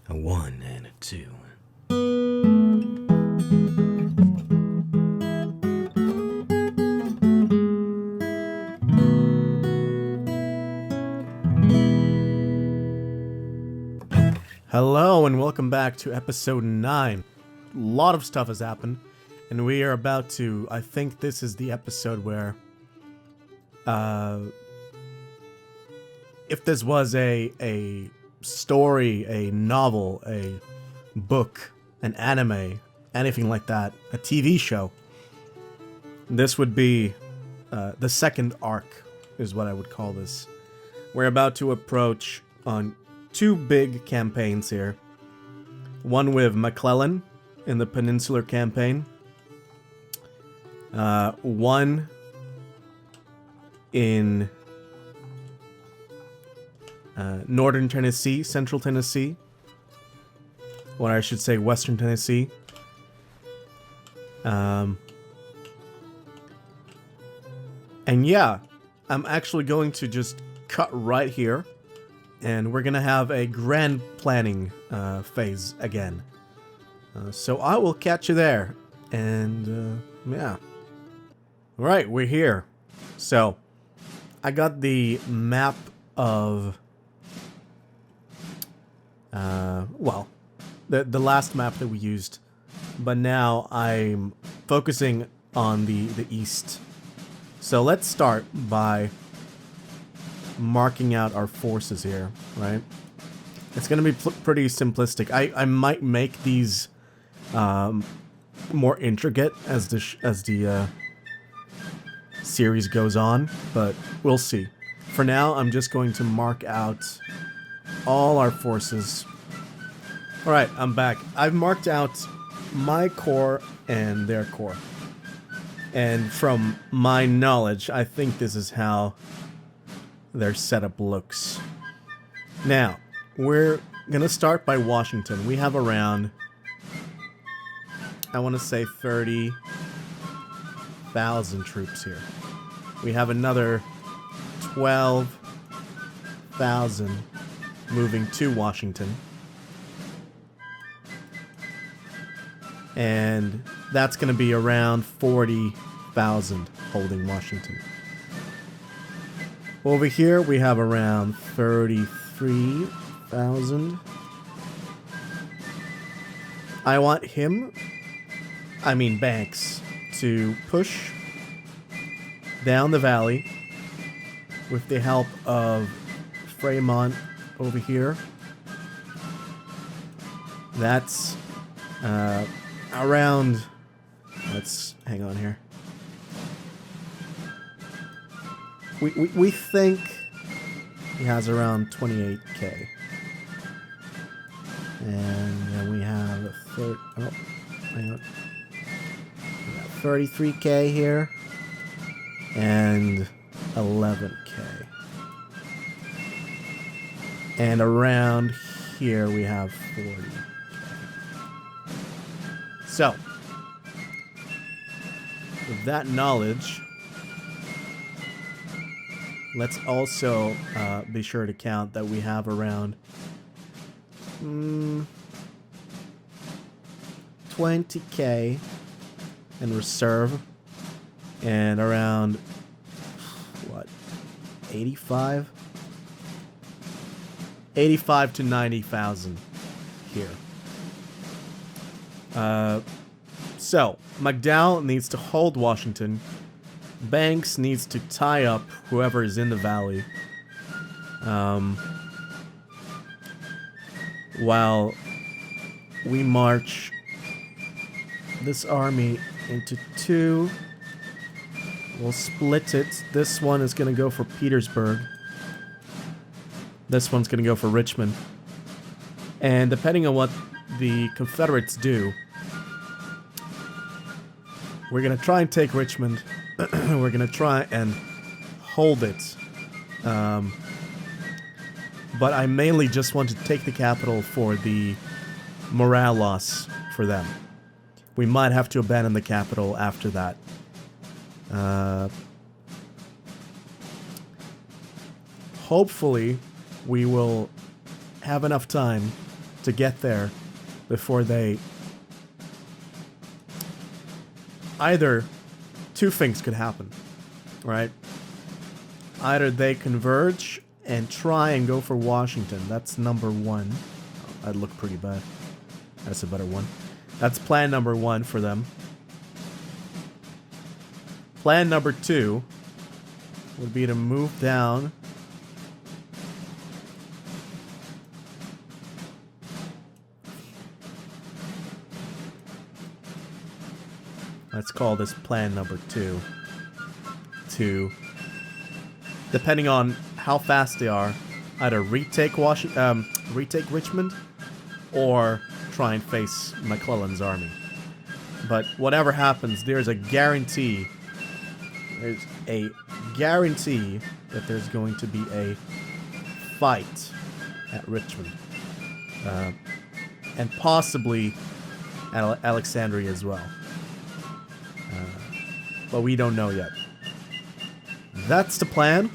A 1 and a 2. Hello and welcome back to episode 9. A lot of stuff has happened, and we are about to, I think this is the episode where, if this was a story, a novel, a book, an anime, anything like that, a TV show, this would be the second arc, is what I would call this. We're about to approach on two big campaigns here. One with McClellan in the Peninsular Campaign. One in Northern Tennessee, Central Tennessee. Or I should say Western Tennessee. And yeah, I'm actually going to just cut right here. And we're going to have a grand planning phase again. So I will catch you there. And yeah. Alright, we're here. So, I got the map of... well, the last map that we used. But now I'm focusing on the east. So let's start by marking out our forces here, right? It's going to be pretty simplistic. I might make these more intricate as the series goes on, but we'll see. For now, I'm just going to mark out all our forces. Alright, I'm back. I've marked out my corps and their corps. And from my knowledge, I think this is how their setup looks. Now, we're gonna start by Washington. We have around, I want to say 30,000 troops here. We have another 12,000 moving to Washington. And that's going to be around 40,000 holding Washington. Over here we have around 33,000. I want Banks, to push down the valley with the help of Fremont over here. That's around... Let's hang on here. We think he has around 28k. And then we have 33k here. And 11k. And around here we have 40k. So, with that knowledge, let's also be sure to count that we have around 20k in reserve and around 85 to 90,000 here. So McDowell needs to hold Washington. Banks needs to tie up whoever is in the valley. While we march this army into two. We'll split it. This one is going to go for Petersburg. This one's going to go for Richmond. And depending on what the Confederates do, we're going to try and take Richmond. We're going to try and hold it. But I mainly just want to take the capital for the morale loss for them. We might have to abandon the capital after that. Hopefully, we will have enough time to get there before they... Either two things could happen, right? Either they converge and try and go for Washington. That's number one. Oh, that'd look pretty bad. That's a better one. That's plan number one for them. Plan number two would be to move down. Let's call this plan number two. To, depending on how fast they are, either retake Richmond or try and face McClellan's army. But whatever happens, there's a guarantee. There's a guarantee that there's going to be a fight at Richmond. And possibly at Alexandria as well. But we don't know yet. That's the plan.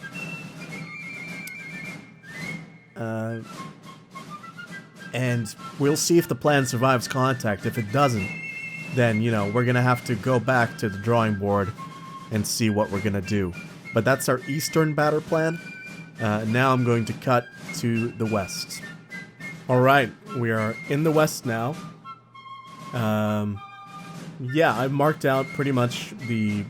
And we'll see if the plan survives contact. If it doesn't, then, you know, we're going to have to go back to the drawing board and see what we're going to do. But that's our eastern battle plan. Now I'm going to cut to the west. Alright, we are in the west now. Yeah, I've marked out pretty much the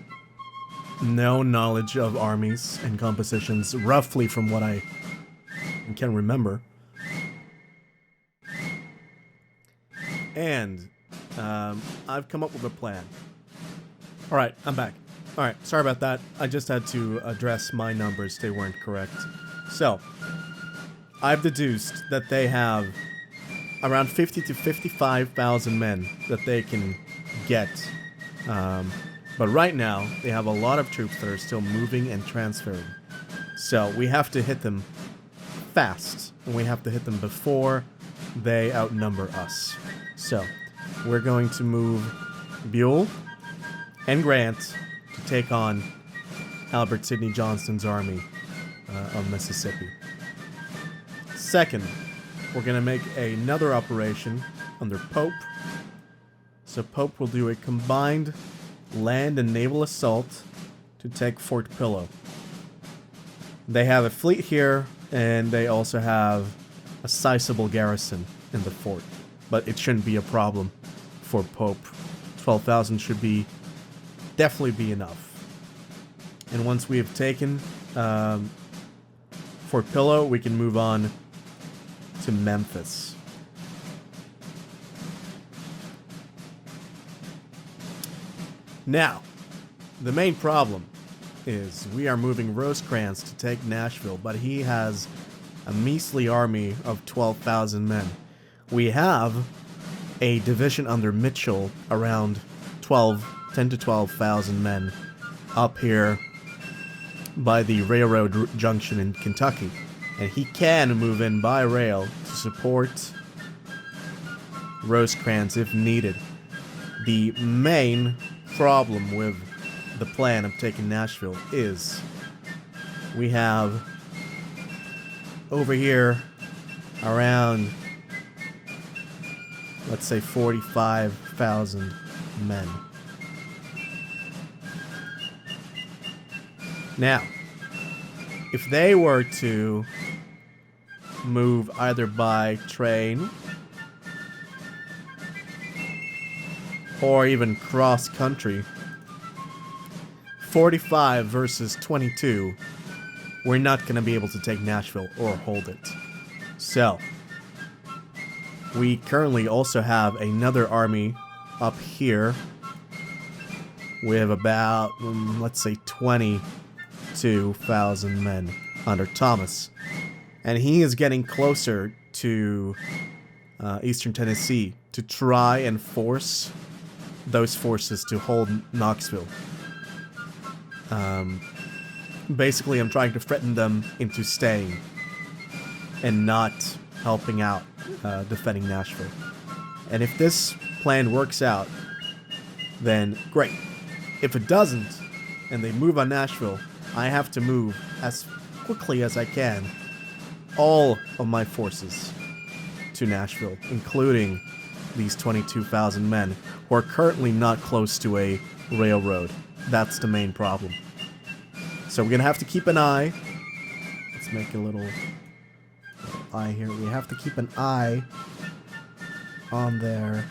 known knowledge of armies and compositions, roughly from what I can remember. And I've come up with a plan. Alright, I'm back. Alright, sorry about that. I just had to address my numbers. They weren't correct. So, I've deduced that they have around 50 to 55,000 men that they can get. But right now, they have a lot of troops that are still moving and transferring. So we have to hit them fast, and we have to hit them before they outnumber us. So we're going to move Buell and Grant to take on Albert Sidney Johnston's army of Mississippi. Second, we're going to make another operation under Pope. So Pope will do a combined land and naval assault to take Fort Pillow. They have a fleet here, and they also have a sizable garrison in the fort. But it shouldn't be a problem for Pope. 12,000 should definitely be enough. And once we have taken Fort Pillow, we can move on to Memphis. Now, the main problem is we are moving Rosecrans to take Nashville, but he has a measly army of 12,000 men. We have a division under Mitchell around 10 to 12,000 men up here by the railroad junction in Kentucky. And he can move in by rail to support Rosecrans if needed. The main problem with the plan of taking Nashville is we have over here around, let's say, 45,000 men. Now, if they were to move either by train or even cross country, 45 versus 22, we're not going to be able to take Nashville or hold it. So, we currently also have another army up here. We have about, let's say, 22,000 men under Thomas. And he is getting closer to eastern Tennessee to try and force those forces to hold Knoxville. Basically, I'm trying to threaten them into staying and not helping out defending Nashville. And if this plan works out, then great. If it doesn't, and they move on Nashville, I have to move as quickly as I can all of my forces into Nashville, including these 22,000 men who are currently not close to a railroad. That's the main problem. So we're going to have to keep an eye. Let's make a little eye here. We have to keep an eye on there.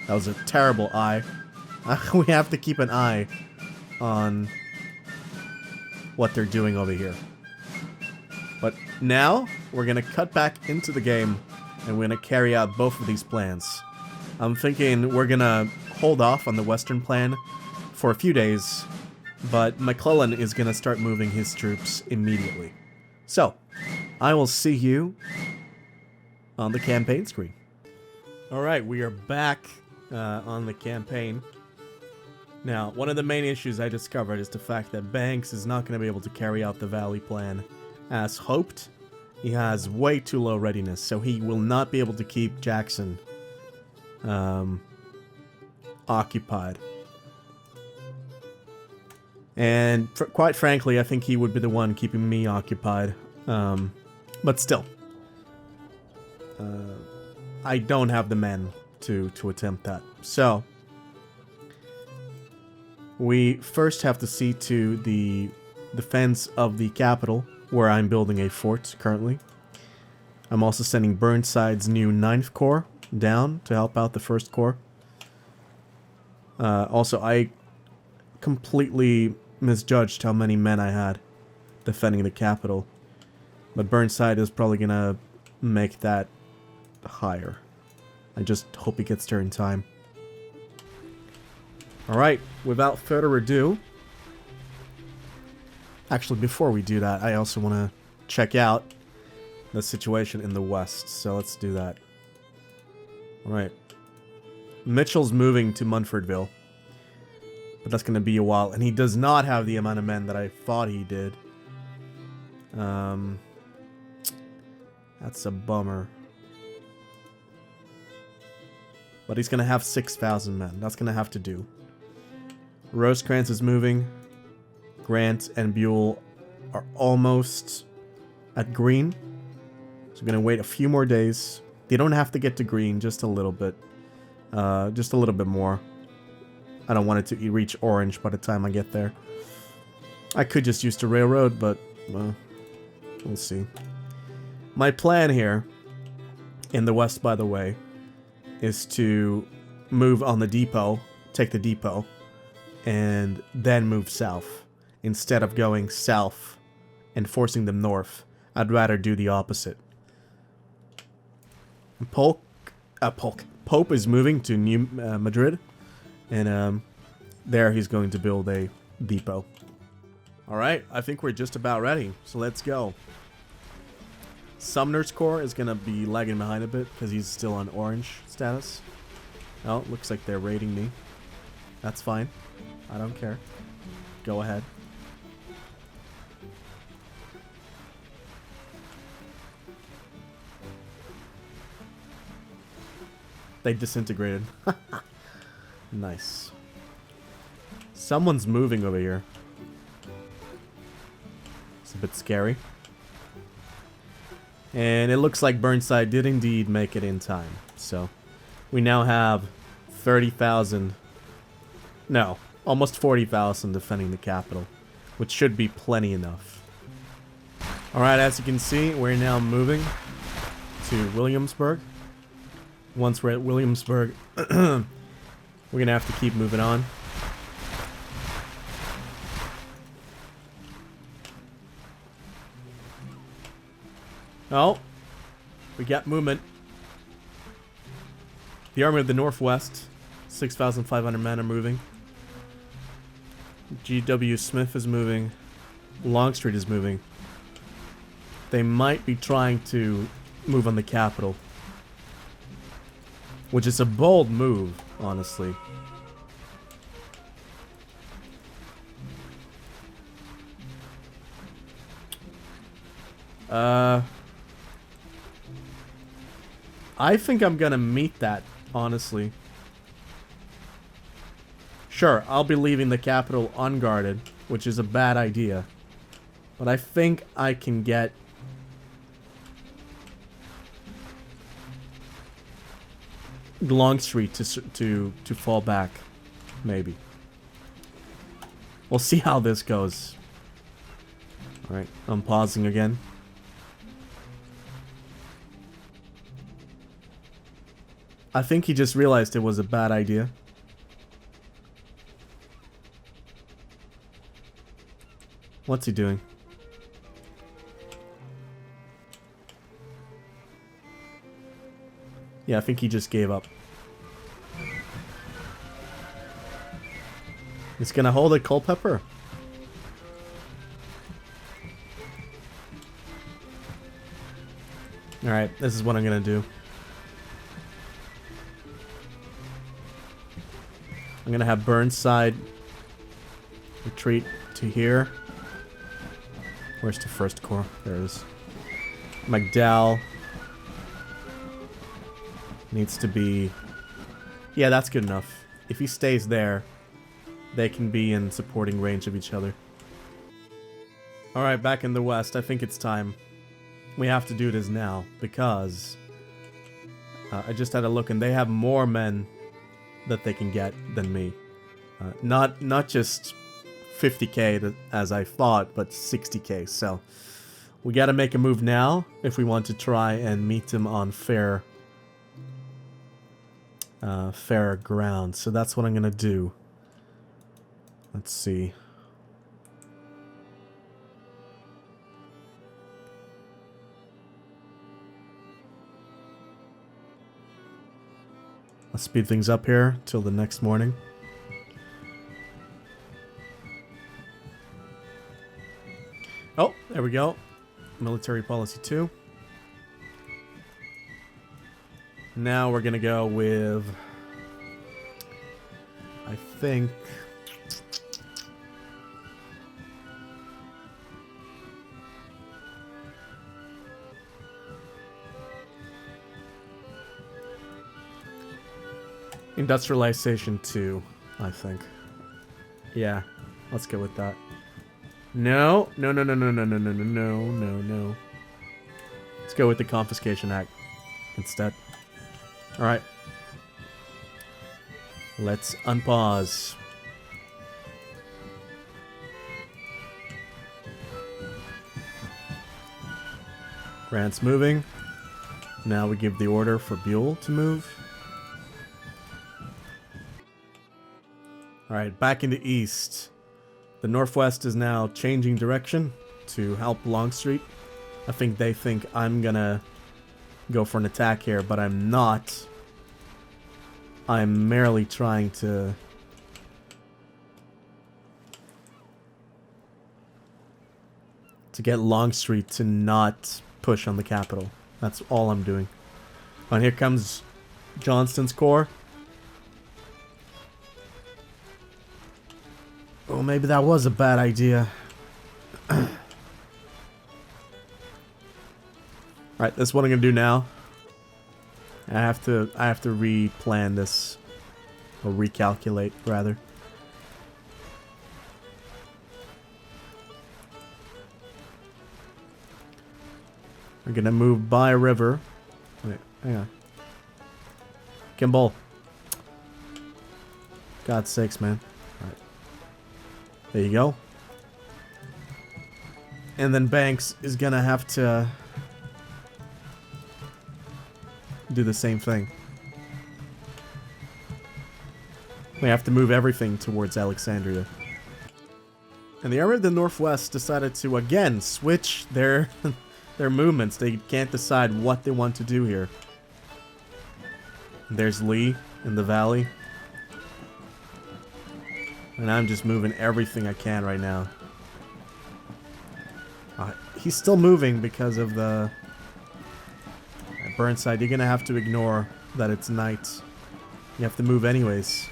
That was a terrible eye. We have to keep an eye on what they're doing over here. But now, we're going to cut back into the game, and we're going to carry out both of these plans. I'm thinking we're going to hold off on the western plan for a few days, but McClellan is going to start moving his troops immediately. So, I will see you on the campaign screen. Alright, we are back on the campaign. Now, one of the main issues I discovered is the fact that Banks is not going to be able to carry out the Valley plan as hoped. He has way too low readiness, so he will not be able to keep Jackson occupied. And quite frankly, I think he would be the one keeping me occupied. But still, I don't have the men to attempt that. So, we first have to see to the defense of the capital, where I'm building a fort currently. I'm also sending Burnside's new 9th Corps down to help out the 1st Corps. Also, I completely misjudged how many men I had defending the capital. But Burnside is probably going to make that higher. I just hope he gets there in time. Alright, without further ado... Actually, before we do that, I also want to check out the situation in the west. So let's do that. Alright. Mitchell's moving to Munfordville. But that's going to be a while. And he does not have the amount of men that I thought he did. That's a bummer. But he's going to have 6,000 men. That's going to have to do. Rosecrans is moving. Grant and Buell are almost at green. So I'm going to wait a few more days. They don't have to get to green, just a little bit. Just a little bit more. I don't want it to reach orange by the time I get there. I could just use the railroad, but well, we'll see. My plan here, in the west by the way, is to move on the depot, take the depot, and then move south. Instead of going south and forcing them north, I'd rather do the opposite. Pope is moving to New Madrid, and there he's going to build a depot. Alright, I think we're just about ready, so let's go. Sumner's Corps is going to be lagging behind a bit because he's still on orange status. Oh, looks like they're raiding me. That's fine. I don't care. Go ahead. They disintegrated. Nice. Someone's moving over here. It's a bit scary. And it looks like Burnside did indeed make it in time. So, we now have 30,000... No, almost 40,000 defending the capital. Which should be plenty enough. Alright, as you can see, we're now moving to Williamsburg. Once we're at Williamsburg, we're going to have to keep moving on. Oh, we got movement. The Army of the Northwest, 6,500 men are moving. G.W. Smith is moving. Longstreet is moving. They might be trying to move on the capital. Which is a bold move, honestly. I think I'm gonna meet that, honestly. Sure, I'll be leaving the capital unguarded, which is a bad idea. But I think I can get Longstreet to fall back, maybe. We'll see how this goes. All right, I'm pausing again. I think he just realized it was a bad idea. What's he doing? Yeah, I think he just gave up. He's gonna hold a Culpeper. Alright, this is what I'm gonna do. I'm gonna have Burnside retreat to here. Where's the first corps? There it is. McDowell needs to be... Yeah, that's good enough. If he stays there, they can be in supporting range of each other. Alright, back in the west. I think it's time. We have to do this now, because... I just had a look, and they have more men that they can get than me. Not just 50k as I thought, but 60k. So we got to make a move now if we want to try and meet them on fair ground. So that's what I'm gonna do. Let's see. I'll speed things up here till the next morning. Oh, there we go. Military policy 2. Now we're gonna go with... I think... Industrialization 2, I think. Yeah, let's go with that. No. Let's go with the Confiscation Act instead. Alright. Let's unpause. Grant's moving. Now we give the order for Buell to move. Alright, back into east. The northwest is now changing direction to help Longstreet. I think they think I'm gonna go for an attack here, but I'm not. I'm merely trying to... get Longstreet to not push on the capital. That's all I'm doing. And here comes Johnston's corps. Oh, maybe that was a bad idea. Alright, that's what I'm gonna do now. I have to replan this. Or recalculate, rather. We're gonna move by a river. Wait, hang on. Kimball. God's sakes, man. Alright. There you go. And then Banks is gonna have to do the same thing. We have to move everything towards Alexandria. And the Army of the Northwest decided to again switch their their movements. They can't decide what they want to do here. There's Lee in the valley. And I'm just moving everything I can right now. He's still moving because of the... Burnside, you're gonna have to ignore that it's night. You have to move anyways.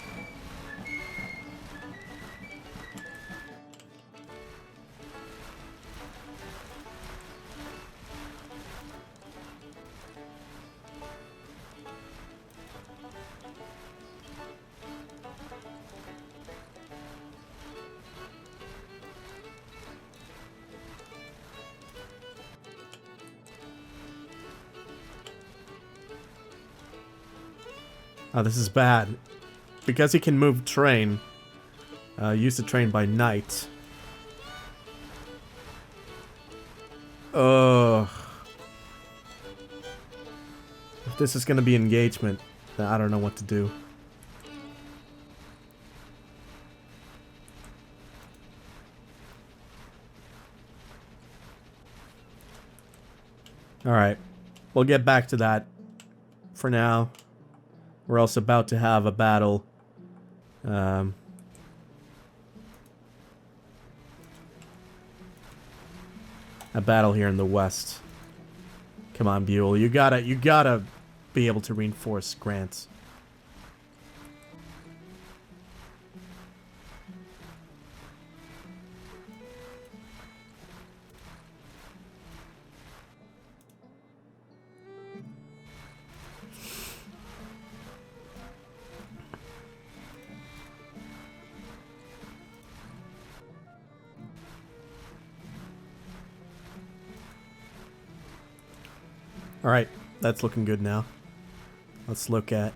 Oh, this is bad. Because he can move train, use the train by night. Ugh. If this is gonna be engagement, then I don't know what to do. Alright. We'll get back to that. For now, we're also about to have a battle. A battle here in the west. Come on, Buell. You gotta be able to reinforce Grant. Alright, that's looking good now. Let's look at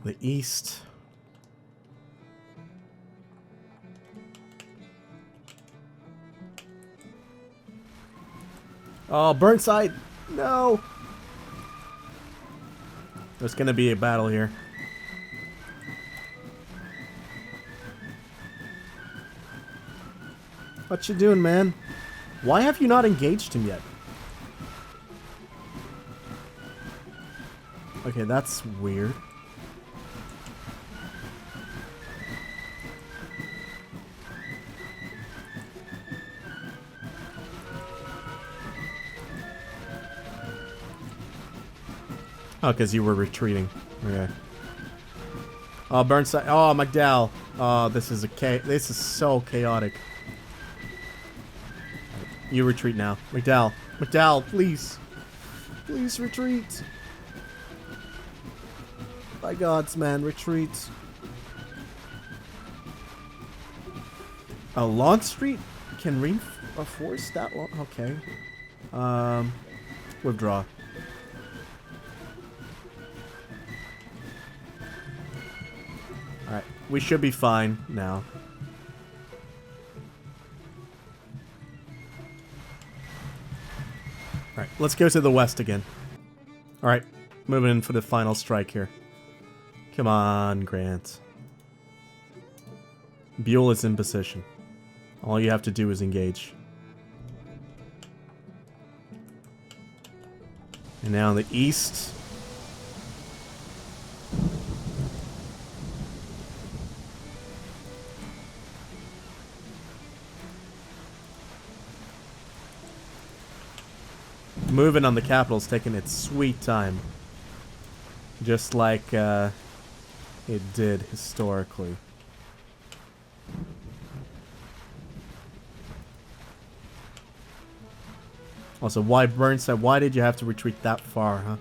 the east. Oh, Burnside! No! There's gonna be a battle here. What you doing, man? Why have you not engaged him yet? Okay, that's weird. Oh, because you were retreating. Okay. Oh, Burnside. Oh, McDowell. Oh, this is this is so chaotic. You retreat now. McDowell. McDowell, please. Please retreat. By gods, man, retreat. A Longstreet can reinforce that long? Okay. Withdraw. Alright, we should be fine now. Alright, let's go to the west again. Alright, moving in for the final strike here. Come on, Grant. Buell is in position. All you have to do is engage. And now in the east. Moving on the capital's taking its sweet time. Just like, it did historically. Also, why Burnside? Why did you have to retreat that far, huh?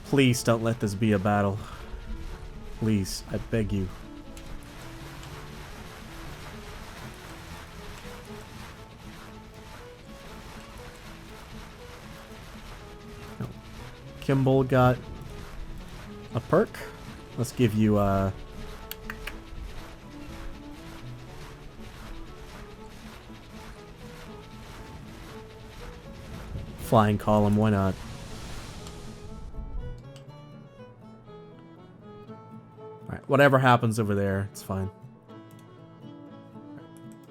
Please don't let this be a battle. Please, I beg you. No. Kimball got a perk. Let's give you flying column, why not? Alright, whatever happens over there, it's fine.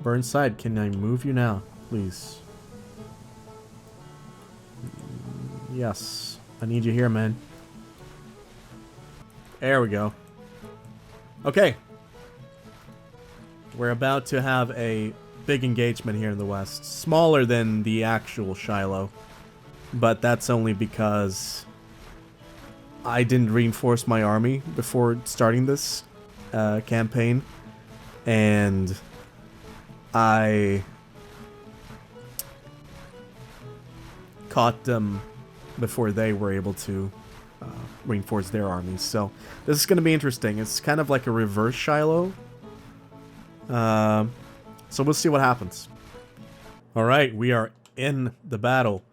Burnside, can I move you now? Please. Yes. I need you here, man. There we go. Okay. We're about to have a big engagement here in the west. Smaller than the actual Shiloh. But that's only because I didn't reinforce my army before starting this campaign. And I caught them before they were able to reinforce their armies. So this is going to be interesting. It's kind of like a reverse Shiloh. So we'll see what happens. All right, we are in the battle.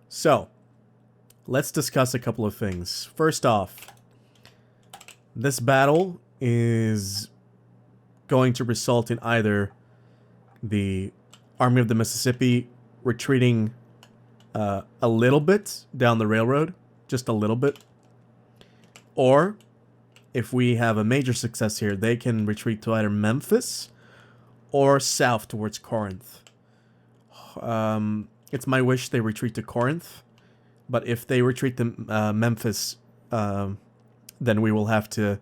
So let's discuss a couple of things. First off, this battle is going to result in either the Army of the Mississippi retreating a little bit down the railroad, just a little bit, or if we have a major success here, they can retreat to either Memphis or south towards Corinth. It's my wish they retreat to Corinth, but if they retreat to Memphis, then we will have to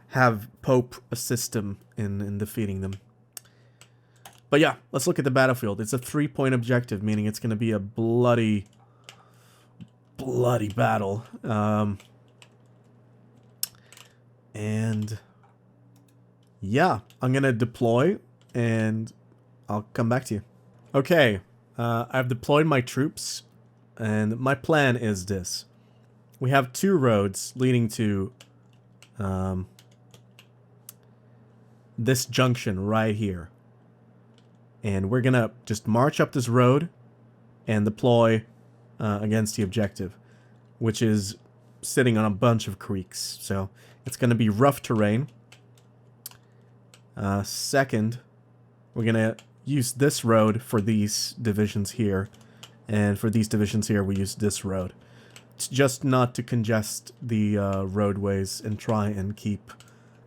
have Pope assist them in defeating them. But yeah, let's look at the battlefield. It's a 3-point objective, meaning it's going to be a bloody battle. And yeah, I'm going to deploy and I'll come back to you. Okay, I've deployed my troops and my plan is this. We have 2 roads leading to this junction right here. And we're going to just march up this road and deploy against the objective, which is sitting on a bunch of creeks. So it's going to be rough terrain. Second, we're going to use this road for these divisions here. And for these divisions here, we use this road. It's just not to congest the roadways and try and keep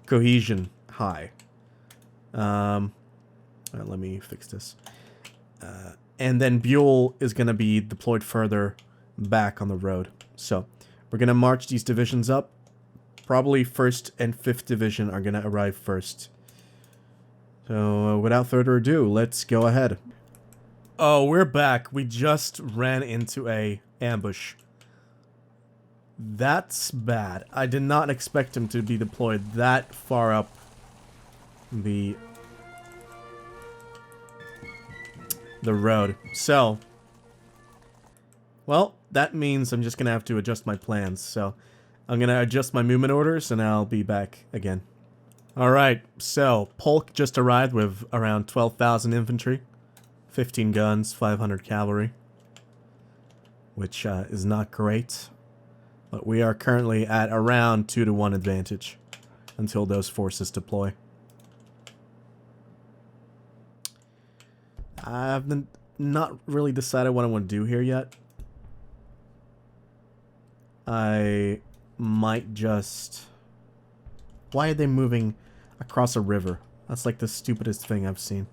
cohesion high. Let me fix this. And then Buell is going to be deployed further back on the road. So we're going to march these divisions up. Probably 1st and 5th Division are going to arrive first. So without further ado, let's go ahead. Oh, we're back. We just ran into a ambush. That's bad. I did not expect him to be deployed that far up the road. So, well, that means I'm just going to have to adjust my plans. So, I'm going to adjust my movement orders and I'll be back again. Alright, so Polk just arrived with around 12,000 infantry, 15 guns, 500 cavalry, which is not great. But we are currently at around 2-to-1 advantage until those forces deploy. I've not really decided what I want to do here yet. I might just... Why are they moving across a river? That's like the stupidest thing I've seen.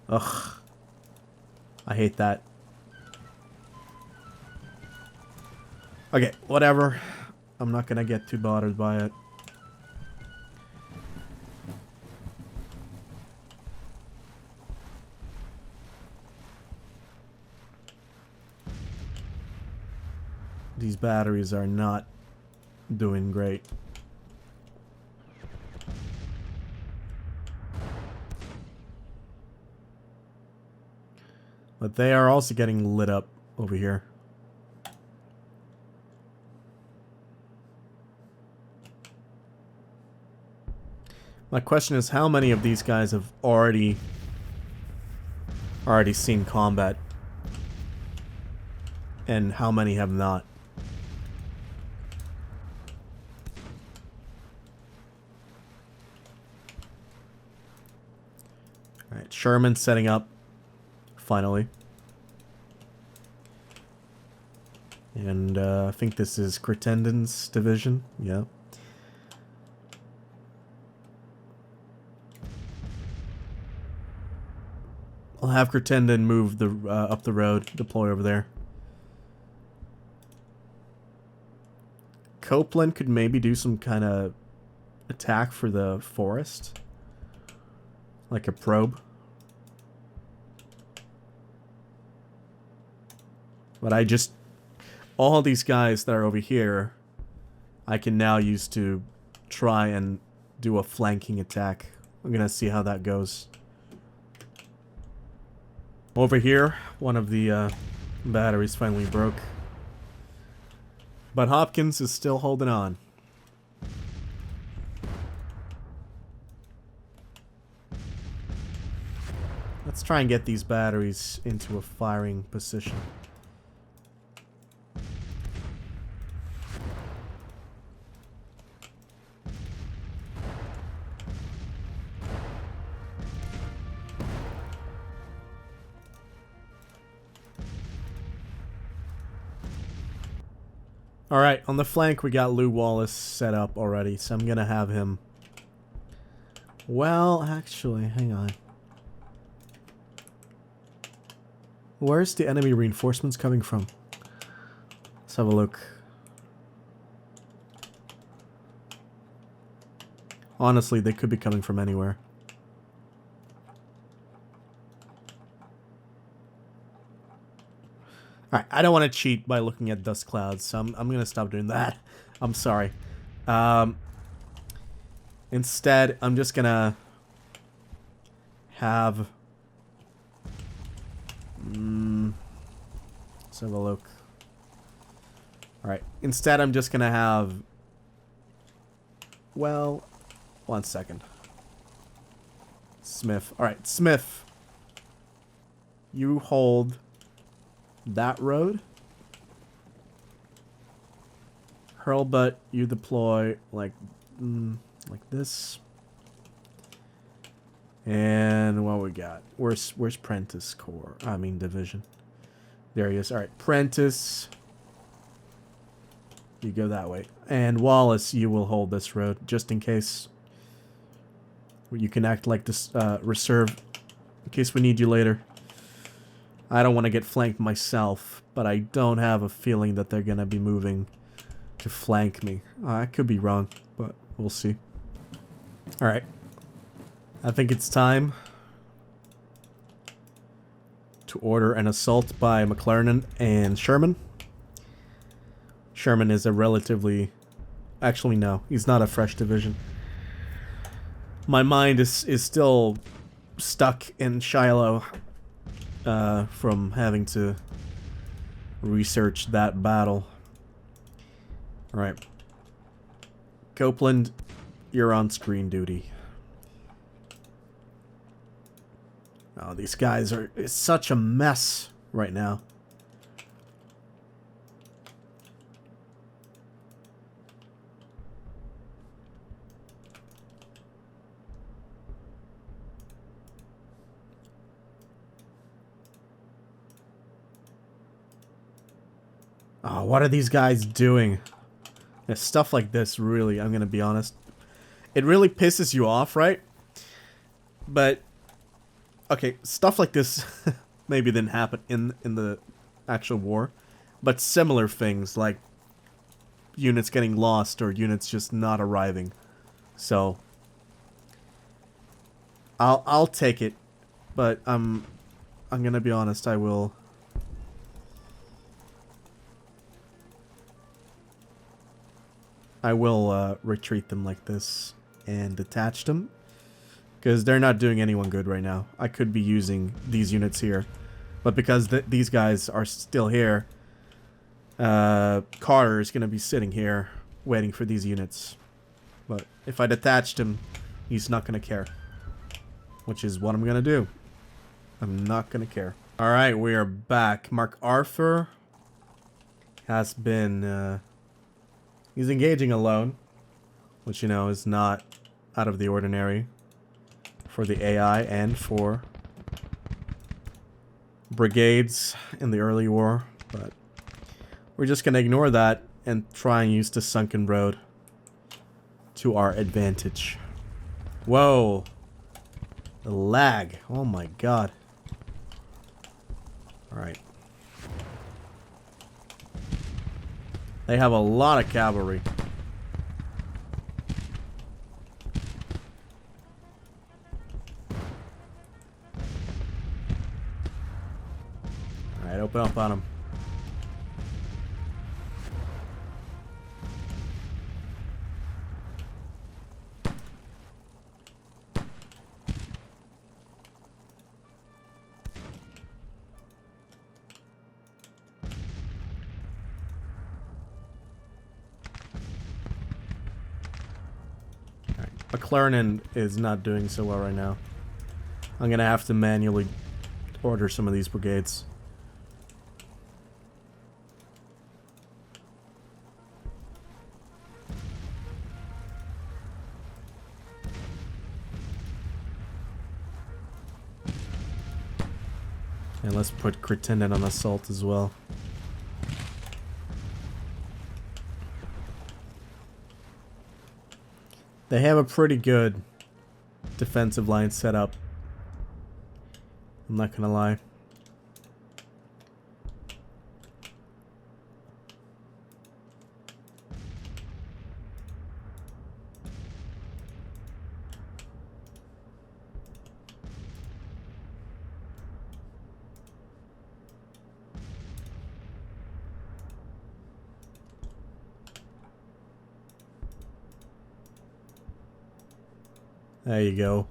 Ugh. I hate that. Okay, whatever. I'm not gonna get too bothered by it. These batteries are not doing great. But they are also getting lit up over here. My question is, how many of these guys have already seen combat? And how many have not? Alright, Sherman setting up. Finally. And I think this is Crittenden's division. Yeah. I'll have Crittenden move the up the road, deploy over there. Copeland could maybe do some kind of attack for the forest. Like a probe. But I just... all these guys that are over here, I can now use to try and do a flanking attack. I'm gonna see how that goes. Over here, one of the batteries finally broke. But Hopkins is still holding on. Let's try and get these batteries into a firing position. Alright, on the flank we got Lew Wallace set up already, so I'm gonna have him... Well, actually, hang on. Where's the enemy reinforcements coming from? Let's have a look. Honestly, they could be coming from anywhere. Alright, I don't want to cheat by looking at dust clouds, so I'm going to stop doing that. I'm sorry. Instead, I'm just going to have... let's have a look. Alright, instead I'm just going to have... Well, one second. Smith. Alright, Smith. You hold... that road. Hurlbut, you deploy like this. And what we got? Where's Prentice Corps? I mean division. There he is. All right, Prentice. You go that way. And Wallace, you will hold this road just in case. You can act like this reserve in case we need you later. I don't want to get flanked myself, but I don't have a feeling that they're going to be moving to flank me. I could be wrong, but we'll see. Alright. I think it's time to order an assault by McClernand and Sherman. Sherman is a relatively... Actually, no. He's not a fresh division. My mind is still stuck in Shiloh. From having to research that battle. Alright. Copeland, you're on screen duty. Oh, these guys are... It's such a mess right now. Oh, what are these guys doing? Yeah, stuff like this, really, I'm gonna be honest. It really pisses you off, right? But, okay, stuff like this maybe didn't happen in the actual war. But similar things, like units getting lost or units just not arriving. So, I'll take it. But I'm gonna be honest, I will... retreat them like this and detach them because they're not doing anyone good right now. I could be using these units here, but because these guys are still here, Carter is going to be sitting here waiting for these units. But if I detached him, he's not going to care, which is what I'm going to do. I'm not going to care. All right, we are back. Mark Arthur has been... he's engaging alone, which, you know, is not out of the ordinary for the AI and for brigades in the early war. But we're just going to ignore that and try and use the sunken road to our advantage. Whoa. The lag. Oh my god. Alright. They have a lot of cavalry. Alright, open up on them. McClernand is not doing so well right now. I'm gonna have to manually order some of these brigades. And let's put Crittenden on assault as well. They have a pretty good defensive line set up. I'm not gonna lie. There you go.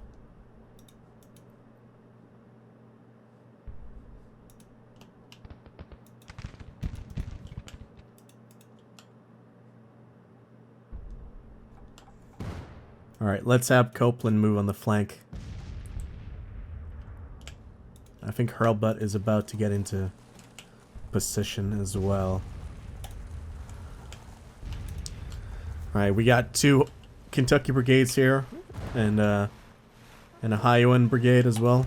Alright, let's have Copeland move on the flank. I think Hurlbutt is about to get into position as well. Alright, we got 2 Kentucky brigades here. And a Ohioan brigade as well.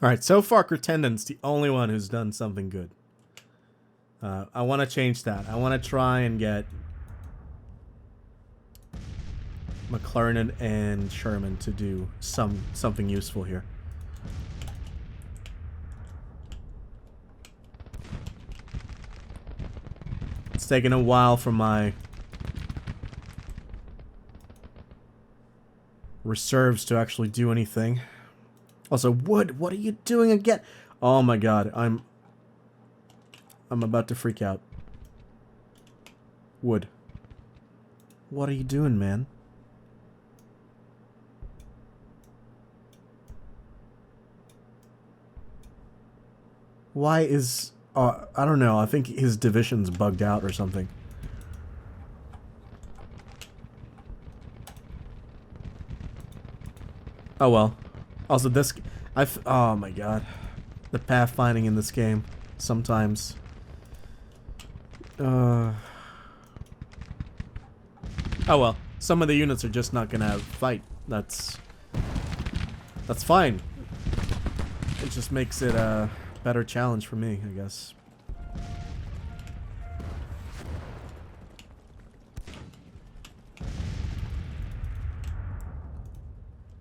Alright, so far Crittenden's the only one who's done something good. I want to change that. I want to try and get McClernand and Sherman to do something useful here. It's taken a while for my reserves to actually do anything. Also, Wood, what are you doing again? Oh my god, I'm about to freak out. Wood. What are you doing, man? Why is... I don't know. I think his division's bugged out or something. Oh well. Also, this... oh my god. The pathfinding in this game. Sometimes. Oh well. Some of the units are just not gonna fight. That's fine. It just makes it a better challenge for me, I guess.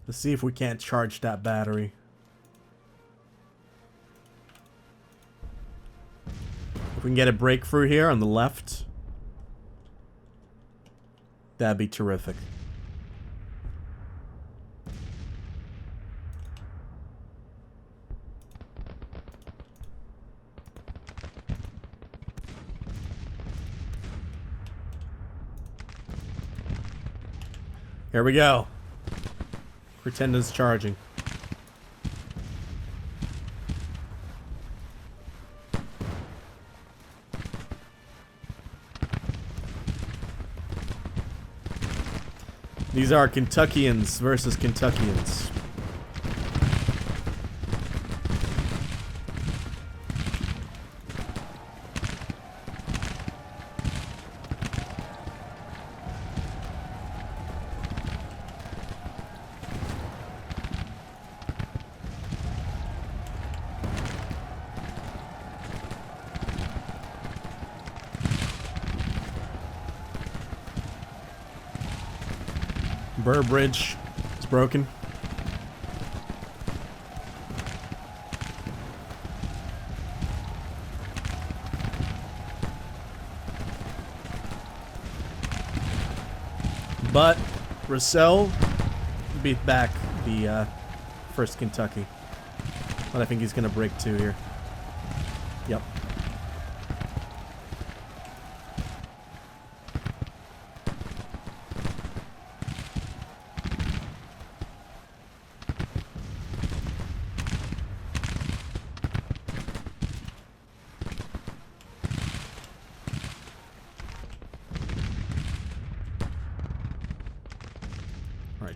Let's see if we can't charge that battery. If we can get a breakthrough here on the left, that'd be terrific. Here we go. Crittenden's charging. These are Kentuckians versus Kentuckians. Burbridge is broken. But Rousseau beat back the 1st Kentucky. But I think he's going to break 2 here. Yep.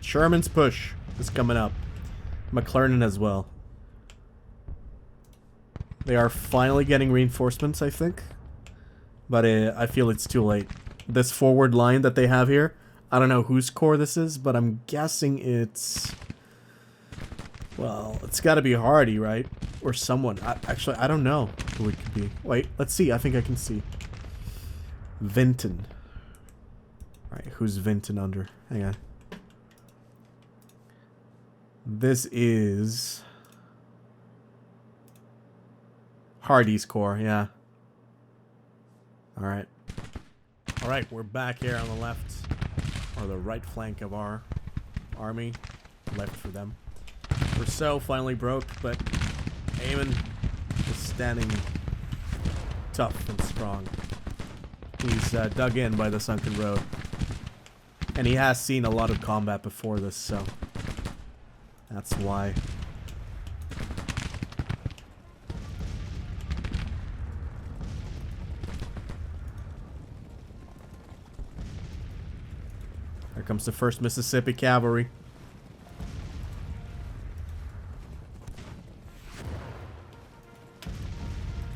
Sherman's push is coming up. McClernand as well. They are finally getting reinforcements, I think. But I feel it's too late. This forward line that they have here, I don't know whose corps this is, but I'm guessing it's... Well, it's got to be Hardy, right? Or someone. Actually, I don't know who it could be. Wait, let's see. I think I can see. Vinton. Alright, who's Vinton under? Hang on. This is... Hardy's Corps, yeah. Alright. Alright, we're back here on the left. Or the right flank of our army. Left for them. Rousseau finally broke, but Ammen is standing tough and strong. He's dug in by the sunken road. And he has seen a lot of combat before this, so that's why. Here comes the 1st Mississippi Cavalry.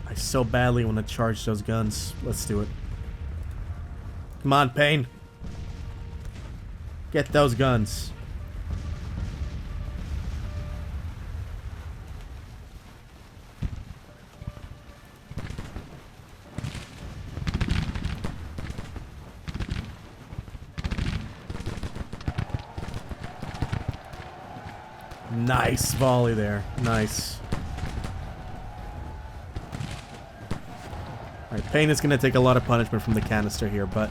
I so badly want to charge those guns. Let's do it. Come on, Payne. Get those guns. Nice volley there. Nice. Alright, Payne is going to take a lot of punishment from the canister here, but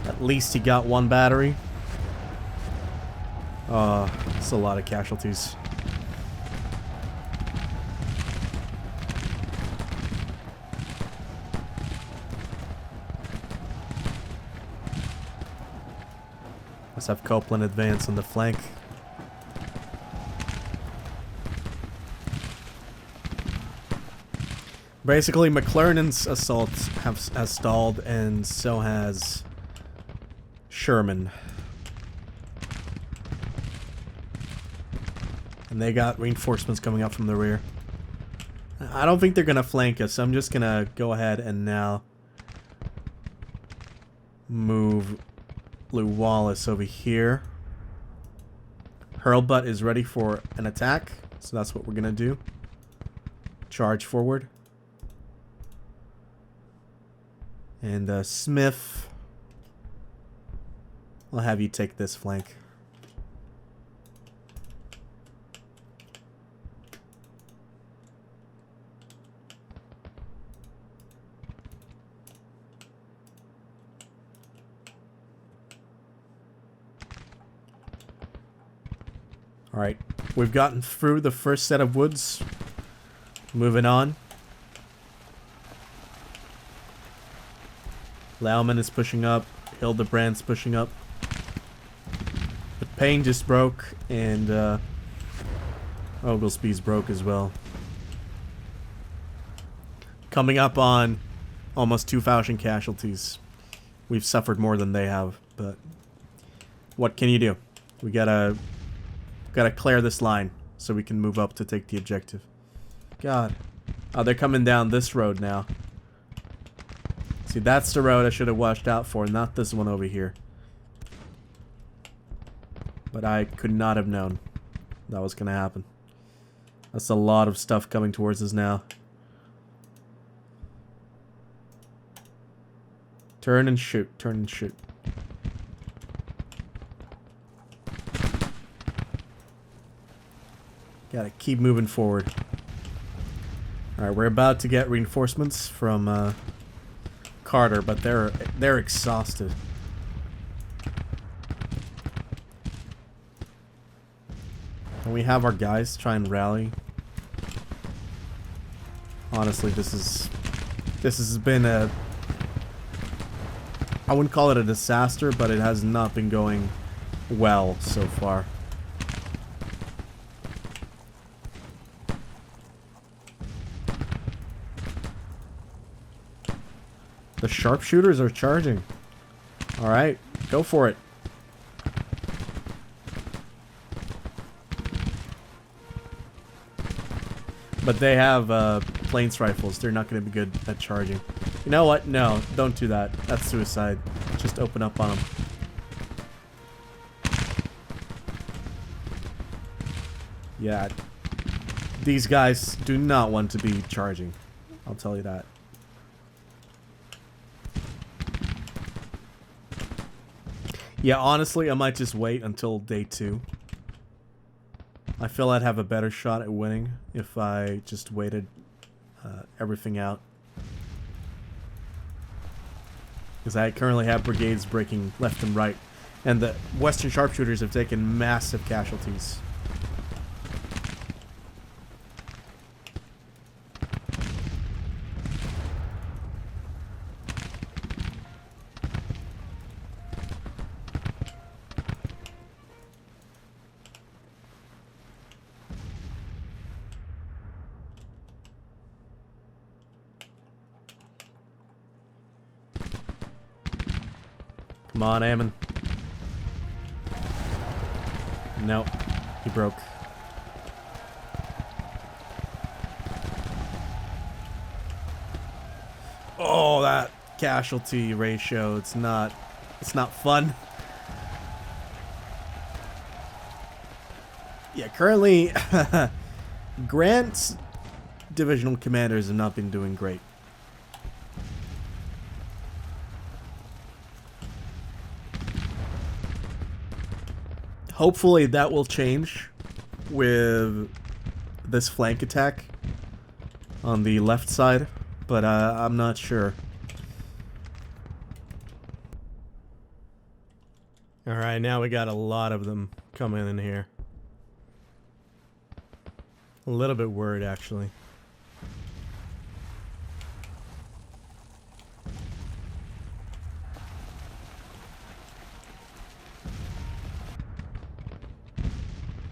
at least he got 1 battery. It's a lot of casualties. Let's have Copeland advance on the flank. Basically, McClernand's assault has stalled, and so has Sherman. And they got reinforcements coming up from the rear. I don't think they're going to flank us, so I'm just going to go ahead and now move Lew Wallace over here. Hurlbut is ready for an attack, so that's what we're going to do. Charge forward. And Smith, I'll have you take this flank. Alright, we've gotten through the first set of woods. Moving on. Lauman is pushing up. Hildebrand's pushing up. But Payne just broke, and Oglesby's broke as well. Coming up on almost 2,000 casualties. We've suffered more than they have, but what can you do? We gotta clear this line so we can move up to take the objective. God. Oh, they're coming down this road now. See, that's the road I should have watched out for, not this one over here. But I could not have known that was going to happen. That's a lot of stuff coming towards us now. Turn and shoot, turn and shoot. Gotta keep moving forward. Alright, we're about to get reinforcements from Carter, but they're exhausted. Can we have our guys try and rally? Honestly, this has been a... I wouldn't call it a disaster, but it has not been going well so far. The sharpshooters are charging. Alright, go for it. But they have planes rifles. They're not going to be good at charging. You know what? No, don't do that. That's suicide. Just open up on them. Yeah, these guys do not want to be charging. I'll tell you that. Yeah, honestly, I might just wait until day 2. I feel I'd have a better shot at winning if I just waited everything out. Because I currently have brigades breaking left and right. And the Western sharpshooters have taken massive casualties. Come on, Ammen. Nope. He broke. Oh, that casualty ratio. It's not fun. Yeah, currently Grant's divisional commanders have not been doing great. Hopefully that will change with this flank attack on the left side, but I'm not sure. Alright, now we got a lot of them coming in here. A little bit worried, actually.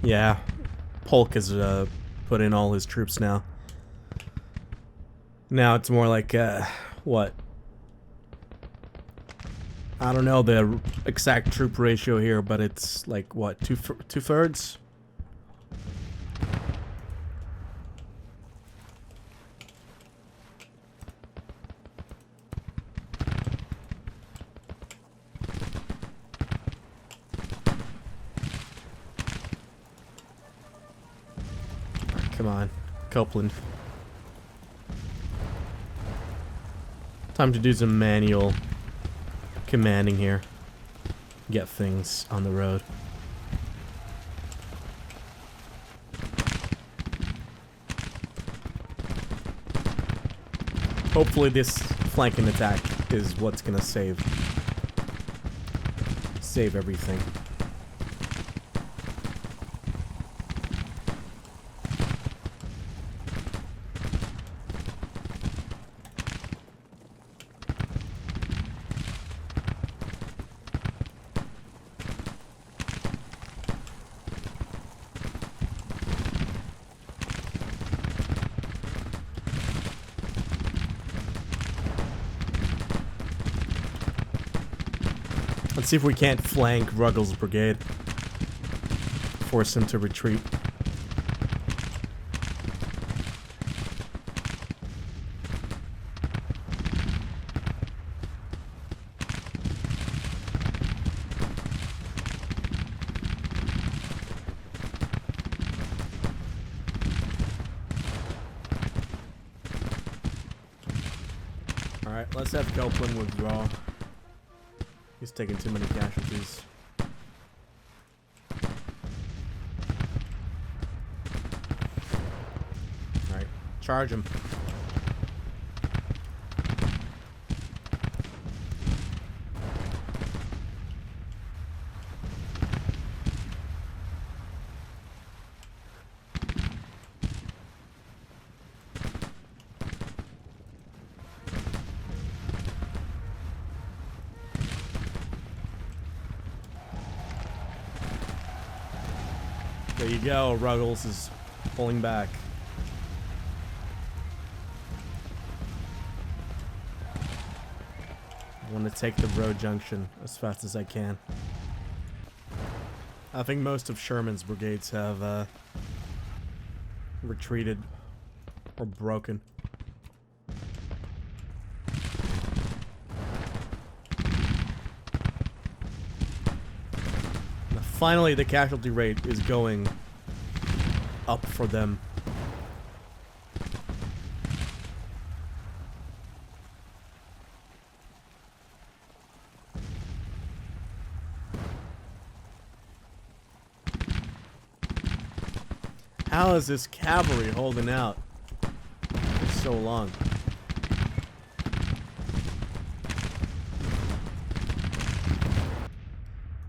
Yeah, Polk has put in all his troops now. Now it's more like, what? I don't know the exact troop ratio here, but it's like, what, two-thirds? Come on, Copeland. Time to do some manual commanding here. Get things on the road. Hopefully this flanking attack is what's gonna save everything. Let's see if we can't flank Ruggles' brigade. Force him to retreat. Alright, let's have Copeland withdraw. He's taking too many casualties. Alright, charge him. There you go, Ruggles is pulling back. I want to take the road junction as fast as I can. I think most of Sherman's brigades have retreated or broken. Finally, the casualty rate is going up for them. How is this cavalry holding out for so long?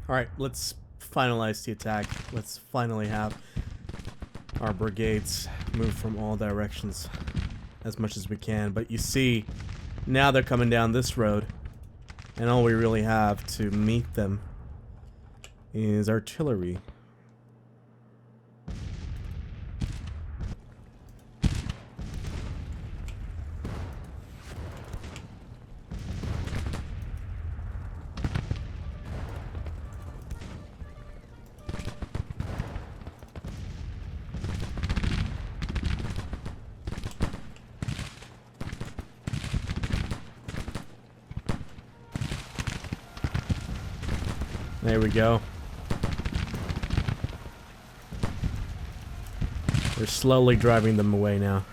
Alright, let's finalize the attack. Let's finally have our brigades move from all directions as much as we can. But you see, now they're coming down this road, and all we really have to meet them is artillery. There we go. We're slowly driving them away now.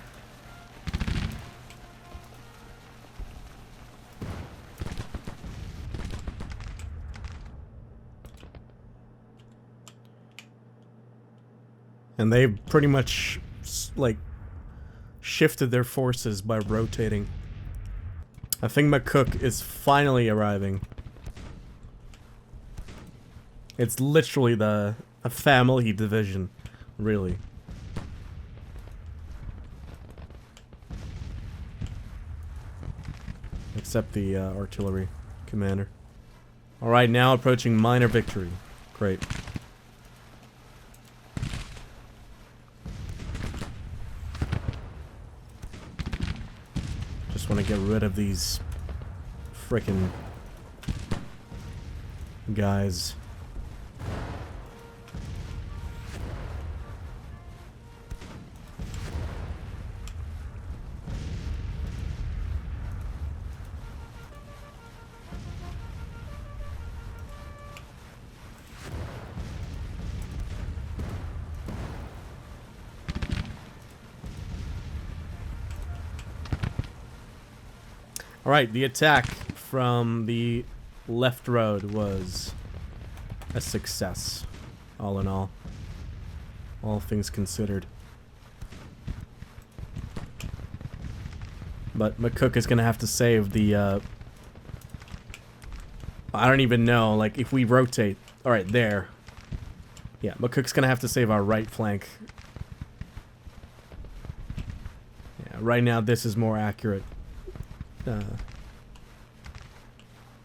And they pretty much, like, shifted their forces by rotating. I think McCook is finally arriving. It's literally a family division, really. Except the artillery commander. Alright, now approaching minor victory. Great. Just want to get rid of these frickin' guys. Alright, the attack from the left road was a success, all in all things considered. But McCook is gonna have to save the, I don't even know, like, if we rotate, alright, there. Yeah, McCook's gonna have to save our right flank. Yeah, right now this is more accurate.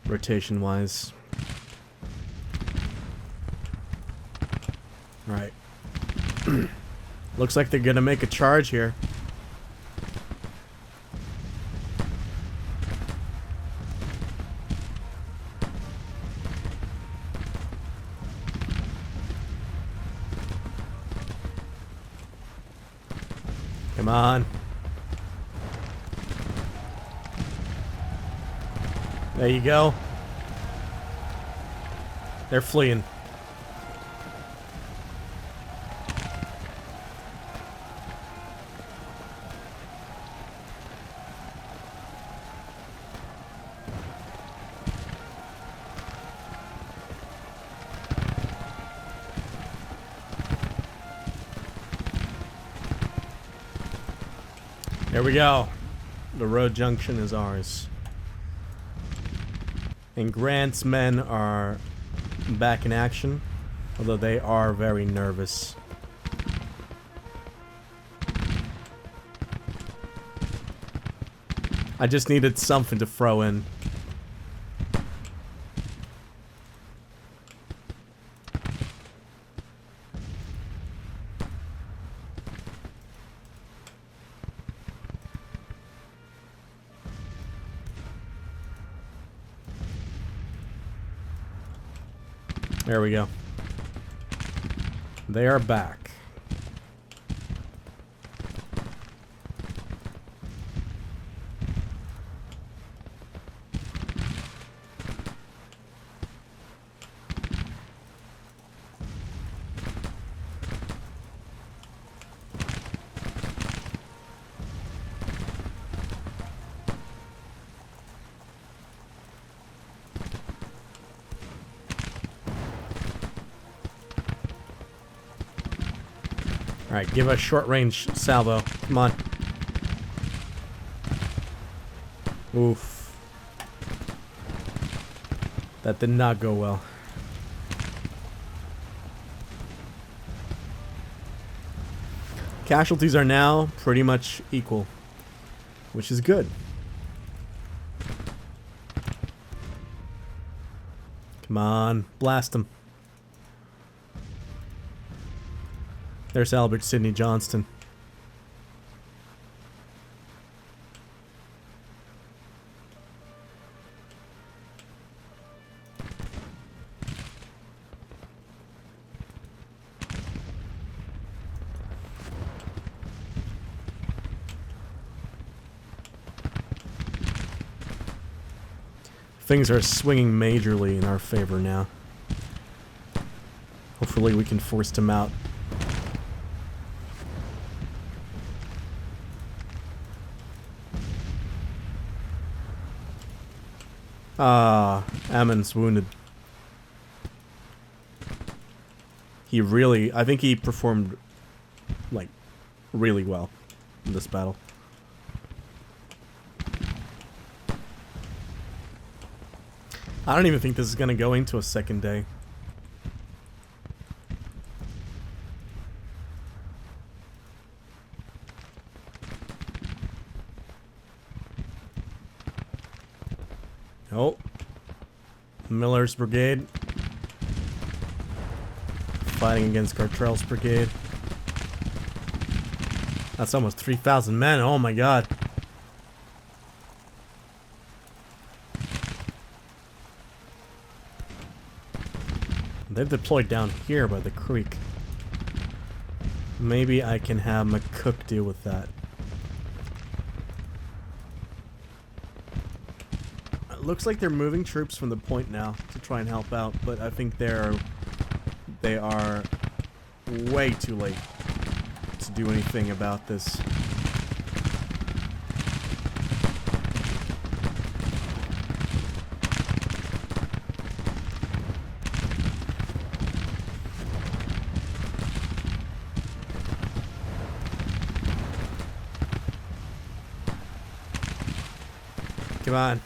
Rotation wise. Right. Looks like they're gonna make a charge here. Come on. There you go. They're fleeing. There we go. The road junction is ours. And Grant's men are back in action, although they are very nervous. I just needed something to throw in. There we go. They are back. Alright, give a short range salvo. Come on. Oof. That did not go well. Casualties are now pretty much equal, which is good. Come on, blast them. There's Albert Sidney Johnston. Things are swinging majorly in our favor now. Hopefully we can force them out. Ah, Ammen's wounded. He really, I think he performed, like, really well in this battle. I don't even think this is gonna go into a second day. Oh. Miller's brigade. Fighting against Gartrell's brigade. That's almost 3,000 men. Oh my god. They've deployed down here by the creek. Maybe I can have McCook deal with that. It looks like they're moving troops from the point now to try and help out, but I think they are way too late to do anything about this. Come on.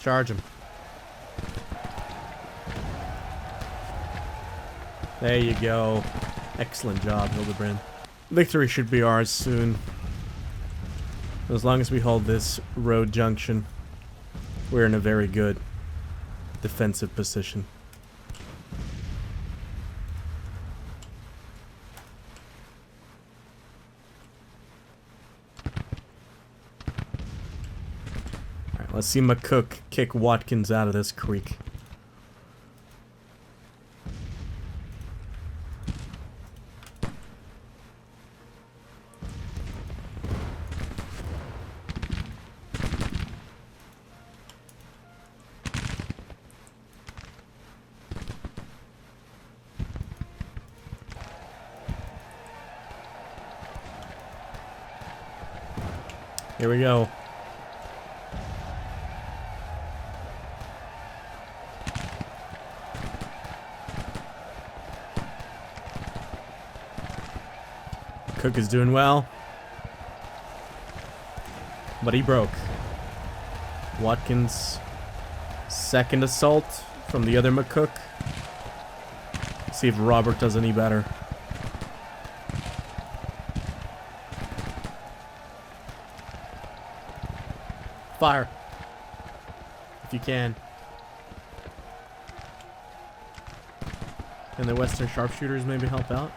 Charge him. There you go. Excellent job, Hildrebrand. Victory should be ours soon. As long as we hold this road junction, we're in a very good defensive position. Let's see McCook kick Watkins out of this creek. Here we go. Cook is doing well, but he broke. Watkins' second assault from the other McCook. Let's see if Robert does any better. Fire, if you can. Can the Western sharpshooters maybe help out?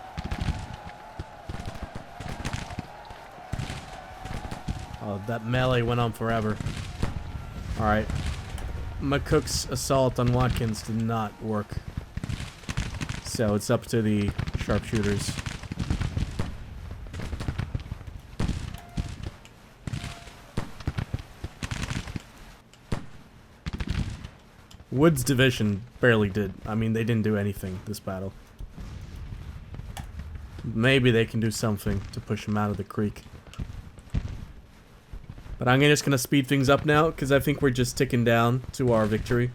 Oh, that melee went on forever. Alright. McCook's assault on Watkins did not work. So it's up to the sharpshooters. Wood's division barely did. I mean, they didn't do anything this battle. Maybe they can do something to push him out of the creek. But I'm just gonna speed things up now, because I think we're just ticking down to our victory.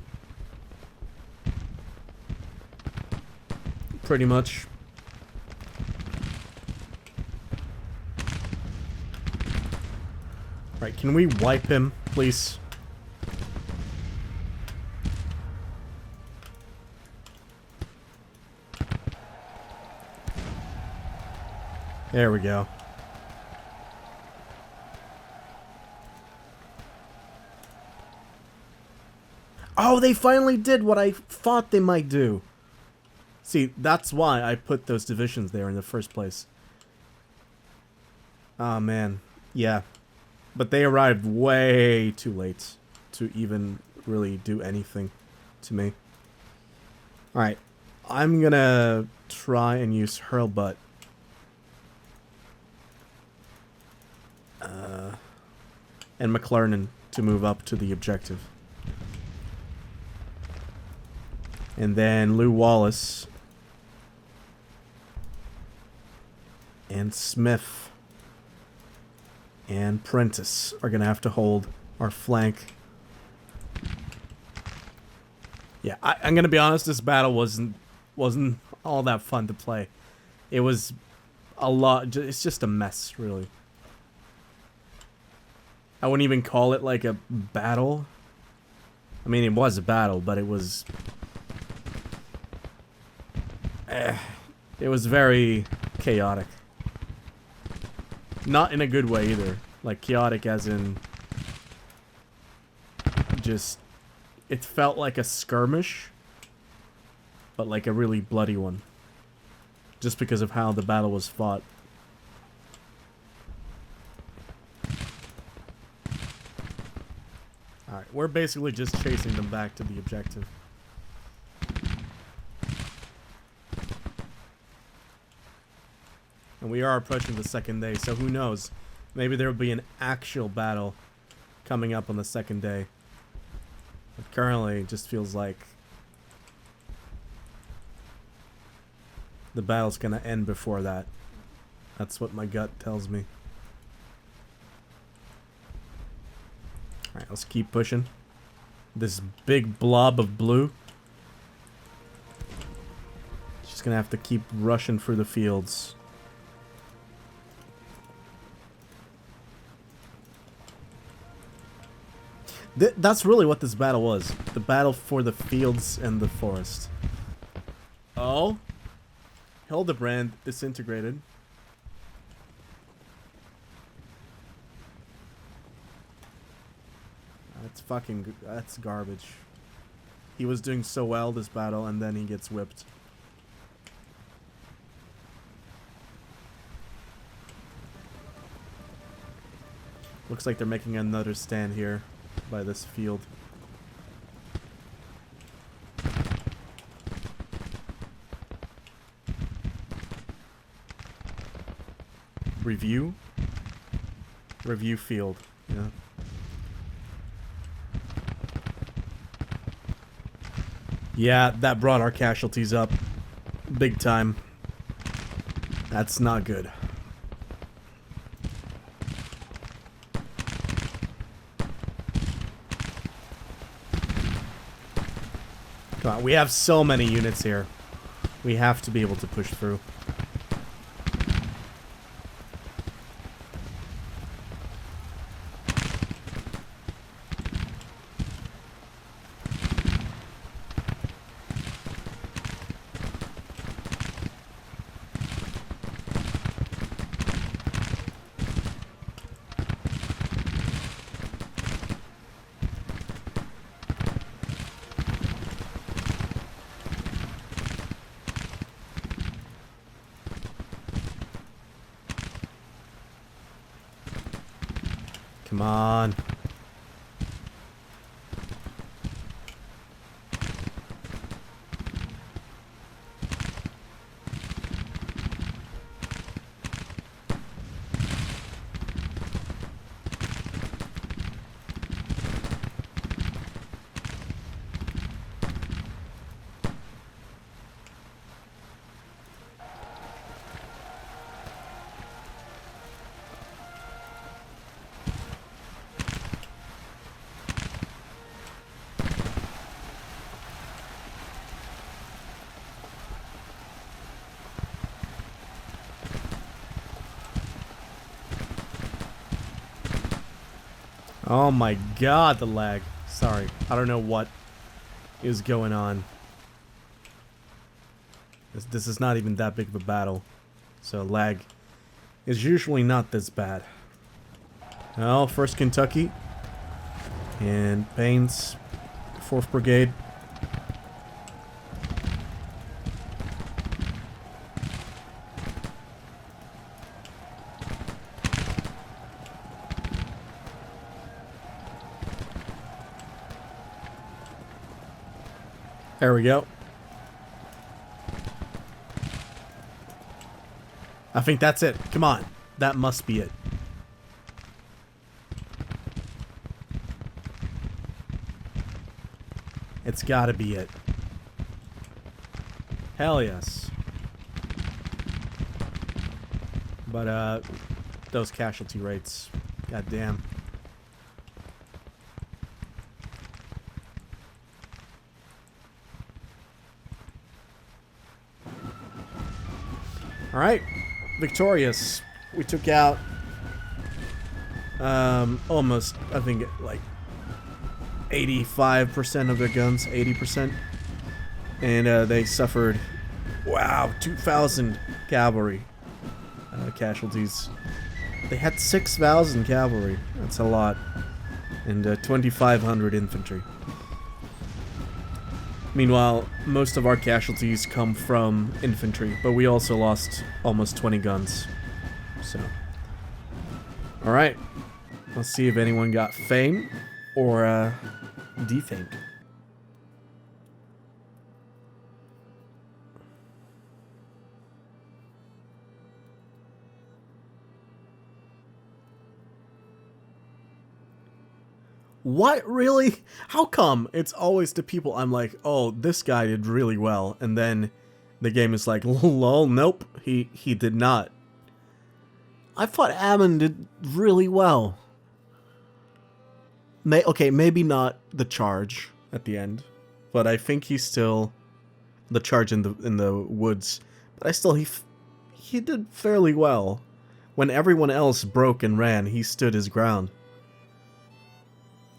Pretty much. Right, can we wipe him, please? There we go. Oh, they finally did what I thought they might do. See, that's why I put those divisions there in the first place. Oh, man. Yeah. But they arrived way too late to even really do anything to me. Alright. I'm gonna try and use Hurlbutt. And McClernand to move up to the objective. And then Lew Wallace and Smith and Prentice are gonna have to hold our flank. Yeah, I'm gonna be honest. This battle wasn't all that fun to play. It was a lot. It's just a mess, really. I wouldn't even call it like a battle. I mean, it was a battle, but it was. It was very chaotic. Not in a good way either. Like chaotic as in just it felt like a skirmish, but like a really bloody one. Just because of how the battle was fought. Alright, we're basically just chasing them back to the objective. And we are approaching the second day, so who knows? Maybe there will be an actual battle coming up on the second day. But currently, it just feels like the battle's gonna end before that. That's what my gut tells me. Alright, let's keep pushing. This big blob of blue. She's gonna have to keep rushing through the fields. That's really what this battle was. The battle for the fields and the forest. Oh. Hildrebrand disintegrated. That's garbage. He was doing so well this battle and then he gets whipped. Looks like they're making another stand here by this field. Review field. Yeah. Yeah, that brought our casualties up big time. That's not good. Come on, we have so many units here. We have to be able to push through. Come on. Oh my god, the lag. Sorry, I don't know what is going on. This is not even that big of a battle. So lag is usually not this bad. Well, 1st Kentucky. And Payne's 4th Brigade. There we go. I think that's it. Come on. That must be it. It's gotta be it. Hell yes. But, those casualty rates. God damn. Alright. Victorious. We took out almost, I think, like 85% of their guns, 80%. And they suffered, wow, 2,000 cavalry casualties. They had 6,000 cavalry. That's a lot. And 2,500 infantry. Meanwhile, most of our casualties come from infantry, but we also lost almost 20 guns. So, alright. Let's see if anyone got fame or defame. What? Really? How come? It's always the people I'm like, oh, this guy did really well, and then the game is like, lol, nope, he did not. I thought Ammon did really well. Okay, maybe not the charge at the end, but I think he's still the charge in the woods. But he did fairly well. When everyone else broke and ran, he stood his ground.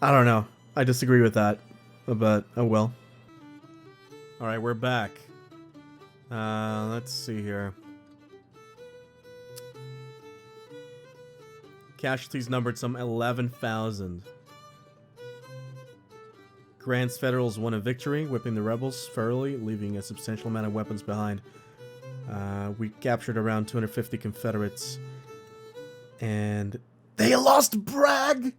I don't know. I disagree with that, but oh well. All right, we're back. Let's see here. Casualties numbered some 11,000. Grant's Federals won a victory, whipping the rebels thoroughly, leaving a substantial amount of weapons behind. We captured around 250 Confederates. And they lost Bragg!